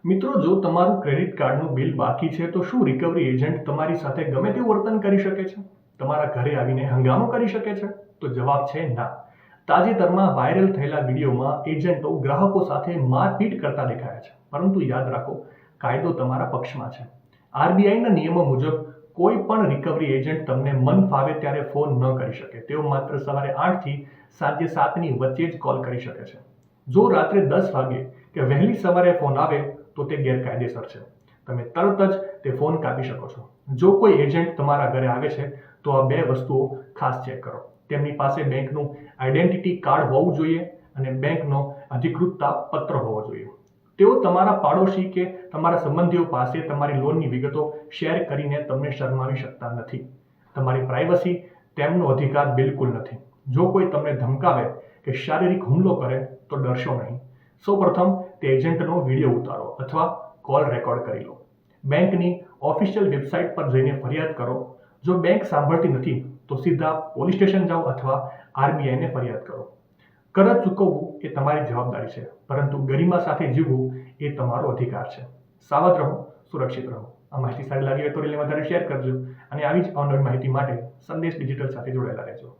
મિત્રો, જો તમારું ક્રેડિટ કાર્ડનું બિલ બાકી છે તો શું રિકવરી એજન્ટ તમારી સાથે ગમે તેવું વર્તન કરી શકે છે? તમારા ઘરે આવીને હંગામો કરી શકે છે? તો જવાબ છે ના. તાજેતરમાં વાયરલ થયેલા વિડીયોમાં એજન્ટો ગ્રાહકો સાથે મારપીટ કરતા દેખાયા છે. પરંતુ યાદ રાખો, કાયદો તમારા પક્ષમાં છે. આરબીઆઈના નિયમો મુજબ કોઈ પણ રિકવરી એજન્ટ તમને મન ફાવે ત્યારે ફોન ન કરી શકે. તેઓ માત્ર સવારે 8 થી સાંજે 7ની વચ્ચે જ કોલ કરી શકે છે. જો રાત્રે 10 વાગે કે વહેલી સવારે ફોન આવે તો તે ગેરકાયદેસર છે. તમે તરત જ તે ફોન કાપી શકો છો. જો કોઈ એજન્ટ તમારા ઘરે આવે છે તો આ બે વસ્તુઓ ખાસ ચેક કરો. તેમની પાસે બેંકનું આઈડેન્ટિટી કાર્ડ હોવું જોઈએ અને બેંકનો અધિકૃતતા પત્ર હોવો જોઈએ. તેઓ તમારા પાડોશી કે તમારા સંબંધીઓ પાસે તમારી લોનની વિગતો શેર કરીને તમને શરમાવી શકતા નથી. તમારી પ્રાઇવસી તેમનો અધિકાર બિલકુલ નથી. જો કોઈ તમને ધમકાવે કે શારીરિક હુમલો કરે તો ડરશો નહીં. સૌપ્રથમ તે એજન્ટનો વિડીયો ઉતારો અથવા કોલ રેકોર્ડ કરી લો. બેંકની ઓફિશિયલ વેબસાઇટ પર જઈને ફરિયાદ કરો. જો બેંક સાંભળતી નથી તો સીધા પોલીસ સ્ટેશન જાઓ અથવા આરબીઆઈને ફરિયાદ કરો. કરજ ચૂકવવું એ તમારી જવાબદારી છે, પરંતુ ગરિમા સાથે જીવવું એ તમારો અધિકાર છે. સાવધ રહો, સુરક્ષિત રહો. આ માહિતી સારી લાગી હોય તો રીલને વધારે શેર કરજો અને આવી જ અવનવી માહિતી માટે સંદેશ ડિજિટલ સાથે જોડાયેલા રહેજો.